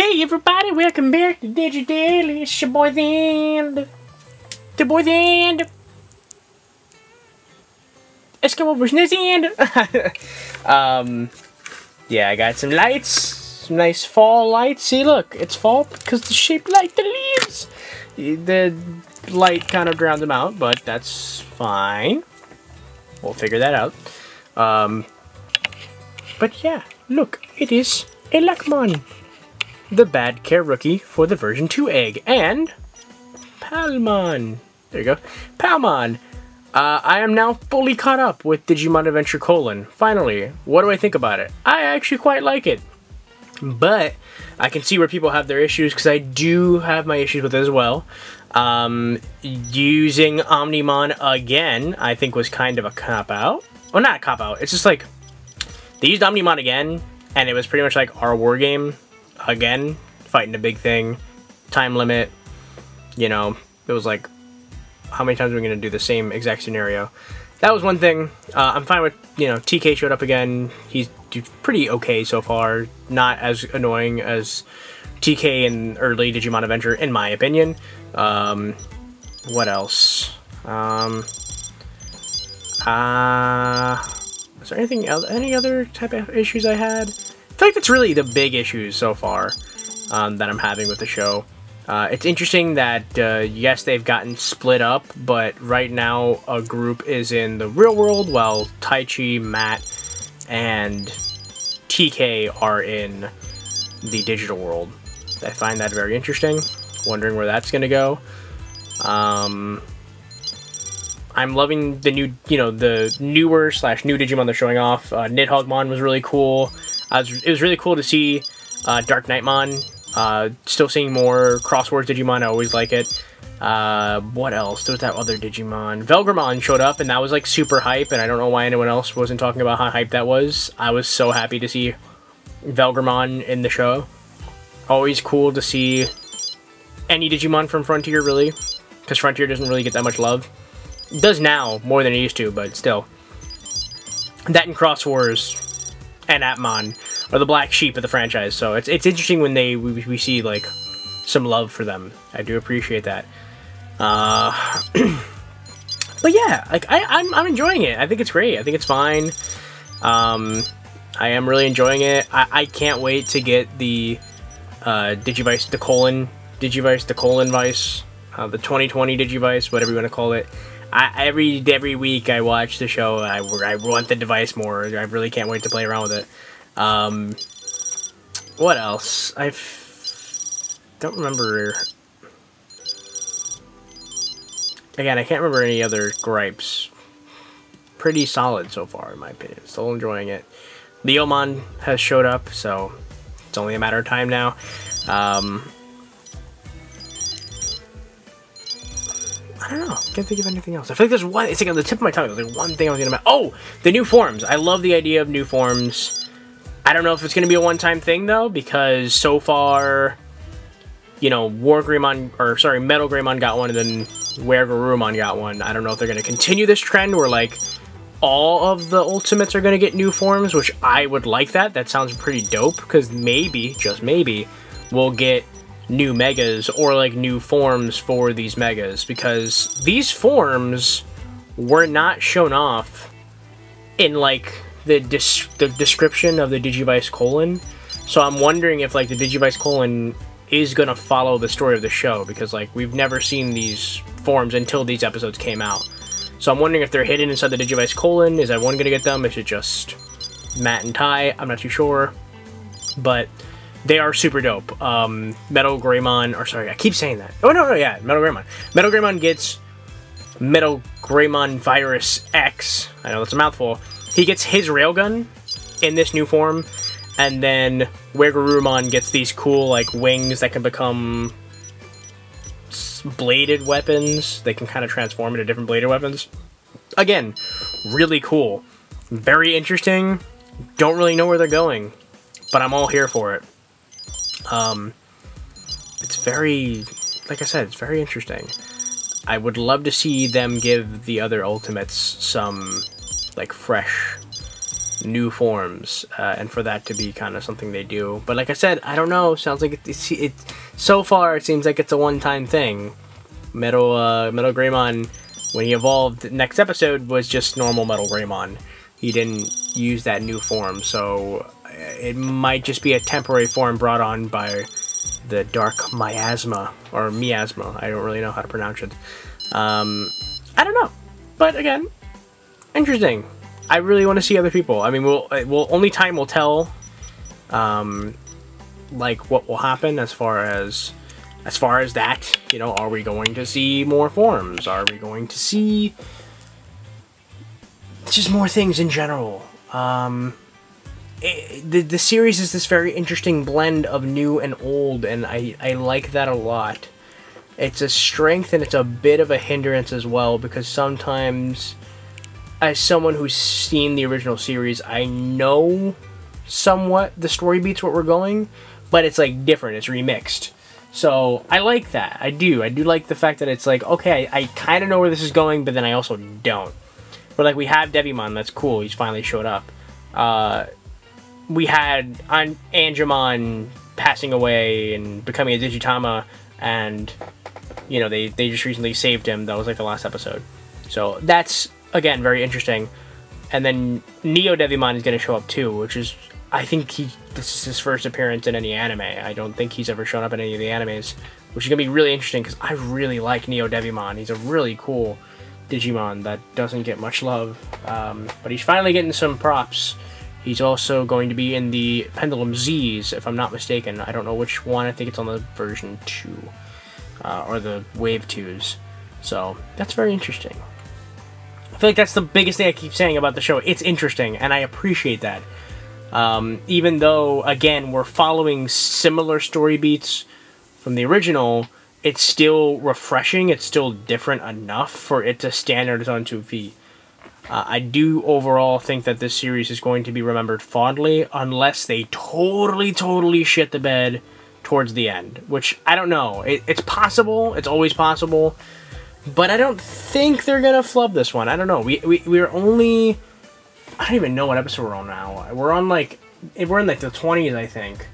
Hey everybody, welcome back to Digidaily. It's your boy The End. Let's come over to the end. Yeah, I got some lights. Some nice fall lights. See, look, it's fall because the shape like the leaves. The light kind of drowned them out, but that's fine. We'll figure that out. But yeah, look, it is a Lakmon. The Bad Care Rookie for the version 2 egg, and Palmon. There you go. Palmon. I am now fully caught up with Digimon Adventure : Finally, what do I think about it? I actually quite like it. But I can see where people have their issues, because I do have my issues with it as well. Using Omnimon again, I think was kind of a cop-out. Well, not a cop-out. It's just like, they used Omnimon again, and it was pretty much like our war game. Again, fighting a big thing, time limit, you know, it was like, how many times are we going to do the same exact scenario? That was one thing. I'm fine with, you know, TK showed up again. He's pretty okay so far. Not as annoying as TK in early Digimon Adventure, in my opinion. What else? Is there anything else, any other type of issues I had? I feel like that's really the big issues so far that I'm having with the show. It's interesting that, yes, they've gotten split up, but right now a group is in the real world while Taichi, Matt, and TK are in the digital world. I find that very interesting. Wondering where that's going to go. I'm loving the new, you know, the newer / new Digimon they're showing off. Nidhoggmon was really cool. It was really cool to see Dark Knightmon. Still seeing more Crosswords Digimon. I always like it. What else? There was that other Digimon. Velgramon showed up, and that was like super hype, and I don't know why anyone else wasn't talking about how hype that was. I was so happy to see Velgramon in the show. Always cool to see any Digimon from Frontier, really, because Frontier doesn't really get that much love. It does now, more than it used to, but still. That and Crosswords and Atmon are the black sheep of the franchise, so it's interesting when we see like some love for them. I do appreciate that. But yeah, like I'm enjoying it. I think it's great. I think it's fine. I am really enjoying it. I can't wait to get the Digivice, the Vice, the 2020 Digivice, whatever you want to call it. Every week I watch the show. I want the device more. I really can't wait to play around with it. What else? Don't remember. Again, I can't remember any other gripes. Pretty solid so far, in my opinion. Still enjoying it. Leomon has showed up, so it's only a matter of time now. I don't know. Can't think of anything else. I feel like there's one. It's like on the tip of my tongue. There's like one thing I was gonna. Oh, the new forms. I love the idea of new forms. I don't know if it's gonna be a one-time thing though, because so far, you know, Metal Greymon got one, and then Wergarurumon got one. I don't know if they're gonna continue this trend where like all of the Ultimates are gonna get new forms, which I would like that. That sounds pretty dope, because maybe, just maybe, we'll get new megas or like new forms for these megas, because these forms were not shown off in like the description of the Digivice : so I'm wondering if like the Digivice : is gonna follow the story of the show, because like we've never seen these forms until these episodes came out. So I'm wondering if they're hidden inside the Digivice : is everyone gonna get them? Is it just Matt and Ty? I'm not too sure, but they are super dope. Metal Greymon, or sorry, I keep saying that. Oh, no, yeah, Metal Greymon. Metal Greymon gets Metal Greymon Virus X. I know that's a mouthful. He gets his railgun in this new form, and then Wergarurumon gets these cool, like, wings that can become bladed weapons. They can kind of transform into different bladed weapons. Again, really cool. Very interesting. Don't really know where they're going, but I'm all here for it. It's very, like I said, it's very interesting. I would love to see them give the other Ultimates some, like, fresh new forms, and for that to be kind of something they do. But like I said, I don't know. Sounds like it so far it seems like it's a one-time thing. Metal Greymon, when he evolved, the next episode was just normal Metal Greymon. He didn't use that new form, so it might just be a temporary form brought on by the Dark Miasma, or Miasma. I don't really know how to pronounce it. I don't know, but again, interesting. I really want to see other people. I mean, only time will tell, like what will happen as far as that. You know, are we going to see more forms? Are we going to see just more things in general? The series is this very interesting blend of new and old, and I like that a lot. It's a strength and it's a bit of a hindrance as well, because sometimes, as someone who's seen the original series, I know somewhat the story beats what we're going, but it's like different, it's remixed. So I like that. I do like the fact that it's like, okay, I kind of know where this is going, but then I also don't. But like, we have Devimon, that's cool, he's finally showed up. We had Angemon passing away and becoming a Digitama, and you know, they just recently saved him. That was like the last episode. So that's, again, very interesting. And then Neo Devimon is going to show up too, which is, I think this is his first appearance in any anime. I don't think he's ever shown up in any of the animes, which is going to be really interesting because I really like Neo Devimon. He's a really cool Digimon that doesn't get much love, but he's finally getting some props. He's also going to be in the Pendulum Z's, if I'm not mistaken. I don't know which one. I think it's on the version 2, or the Wave 2s. So that's very interesting. I feel like that's the biggest thing I keep saying about the show. It's interesting, and I appreciate that. Even though, again, we're following similar story beats from the original, it's still refreshing. It's still different enough for it to stand on its own 2 feet. I do overall think that this series is going to be remembered fondly, unless they totally shit the bed towards the end. Which, I don't know. It's possible. It's always possible. But I don't think they're gonna flub this one. I don't know. We're only... I don't even know what episode we're on now. We're in like the 20s, I think,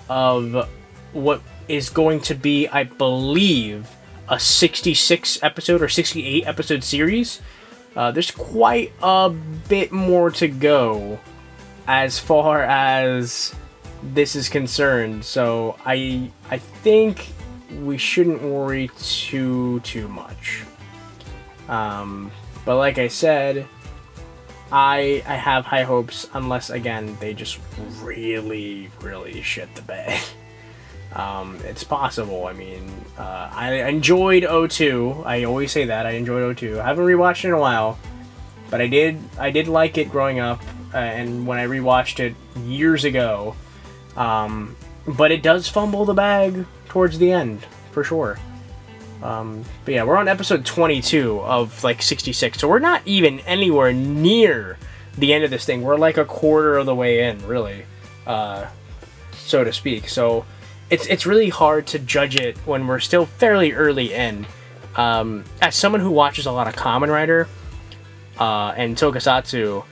of what is going to be, I believe, a 66 episode or 68 episode series. There's quite a bit more to go as far as this is concerned, so I think we shouldn't worry too much. But like I said, I have high hopes, unless again they just really shit the bed. It's possible. I mean, I enjoyed O2. I always say that. I enjoyed O2. I haven't rewatched it in a while, but I did like it growing up, and when I rewatched it years ago. But it does fumble the bag towards the end, for sure. But yeah, we're on episode 22 of like 66, so we're not even anywhere near the end of this thing. We're like a quarter of the way in, really, so to speak. So it's really hard to judge it when we're still fairly early in. As someone who watches a lot of Kamen Rider and Tokusatsu,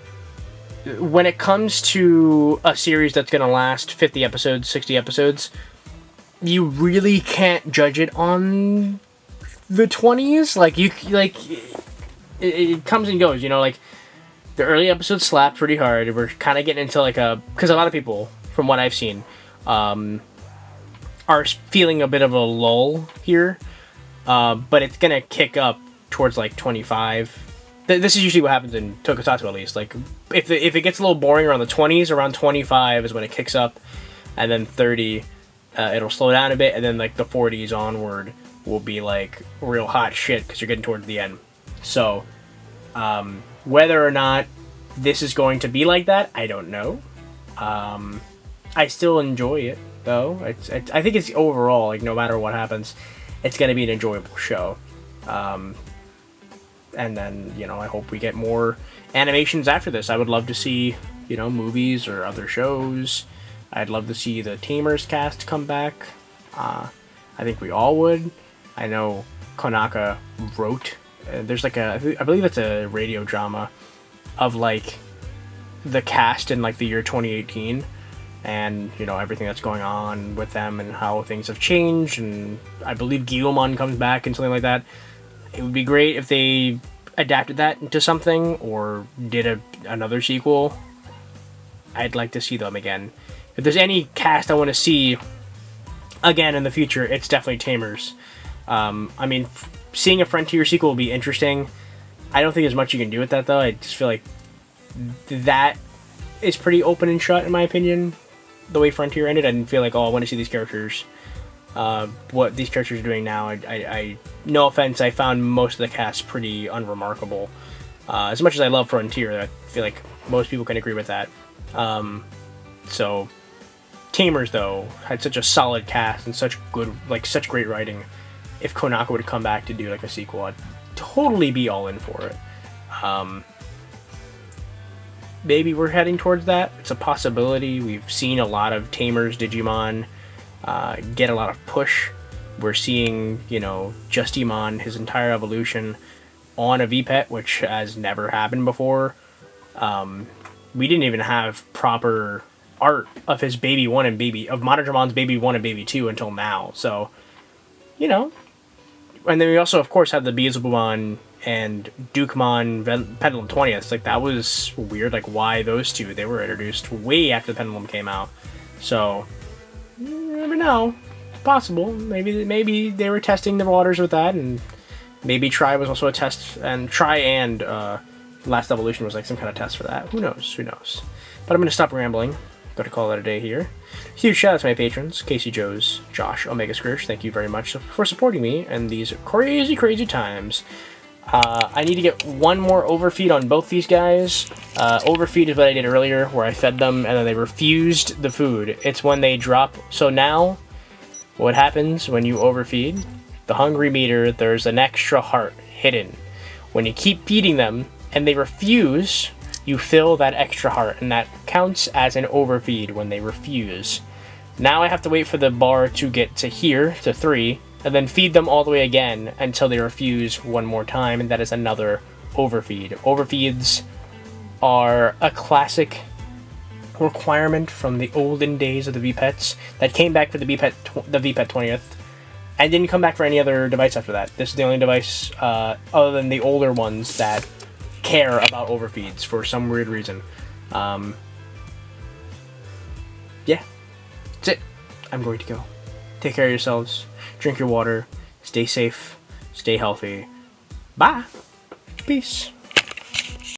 when it comes to a series that's going to last 50 episodes, 60 episodes, you really can't judge it on the 20s. Like, it comes and goes, you know, like, the early episodes slap pretty hard. We're kind of getting into like because a lot of people, from what I've seen, are feeling a bit of a lull here, but it's gonna kick up towards like 25. This is usually what happens in Tokusatsu, at least. Like, if it gets a little boring around the 20s, around 25 is when it kicks up, and then 30, it'll slow down a bit, and then like the 40s onward will be like real hot shit because you're getting towards the end. So, whether or not this is going to be like that, I don't know. I still enjoy it, though. I think it's overall, like, no matter what happens, it's going to be an enjoyable show. And then, you know, I hope we get more animations after this. I would love to see, you know, movies or other shows. I'd love to see the Tamers cast come back. I think we all would. I know Konaka wrote... there's like I believe it's a radio drama of like the cast in like the year 2018, and you know everything that's going on with them and how things have changed, and I believe Guillemon comes back and something like that. It would be great if they adapted that into something or did another sequel. I'd like to see them again. If there's any cast I want to see again in the future, it's definitely Tamers. I mean, seeing a Frontier sequel will be interesting. I don't think there's much you can do with that, though. I just feel like that is pretty open and shut, in my opinion, the way Frontier ended. I didn't feel like, oh, I want to see these characters, what these characters are doing now. No offense, I found most of the cast pretty unremarkable. As much as I love Frontier, I feel like most people can agree with that. So, Tamers, though, had such a solid cast and such great writing. If Konaka would come back to do like a sequel, I'd totally be all in for it. Maybe we're heading towards that. It's a possibility. We've seen a lot of Tamers Digimon get a lot of push. We're seeing, you know, Justimon, his entire evolution on a VPET, which has never happened before. We didn't even have proper art of his Baby 1 and Monodramon's Baby 1 and Baby 2 until now. So, you know. And then we also, of course, had the Beelzebubon and Dukemon Pendulum 20th. Like, that was weird. Like, why those two? They were introduced way after the Pendulum came out. So, you never know. Possible. Maybe they were testing the waters with that, and maybe Tri was also a test, and Tri and Last Evolution was like some kind of test for that. Who knows? Who knows? But I'm going to stop rambling. Got to call that a day here. Huge shout out to my patrons, Casey Joes, Josh, Omega Scourge. Thank you very much for supporting me in these crazy, crazy times. I need to get one more overfeed on both these guys. Overfeed is what I did earlier, where I fed them and then they refused the food. It's when they drop. So now, what happens when you overfeed? The hungry meter, there's an extra heart hidden. When you keep feeding them and they refuse, you fill that extra heart, and that counts as an overfeed when they refuse. Now I have to wait for the bar to get to here, to 3, and then feed them all the way again until they refuse one more time, and that is another overfeed. Overfeeds are a classic requirement from the olden days of the VPETs that came back for the VPET 20th, and didn't come back for any other device after that. This is the only device, other than the older ones, that care about overfeeds for some weird reason. Yeah, that's it. I'm going to go. Take care of yourselves. Drink your water. Stay safe. Stay healthy. Bye. Peace.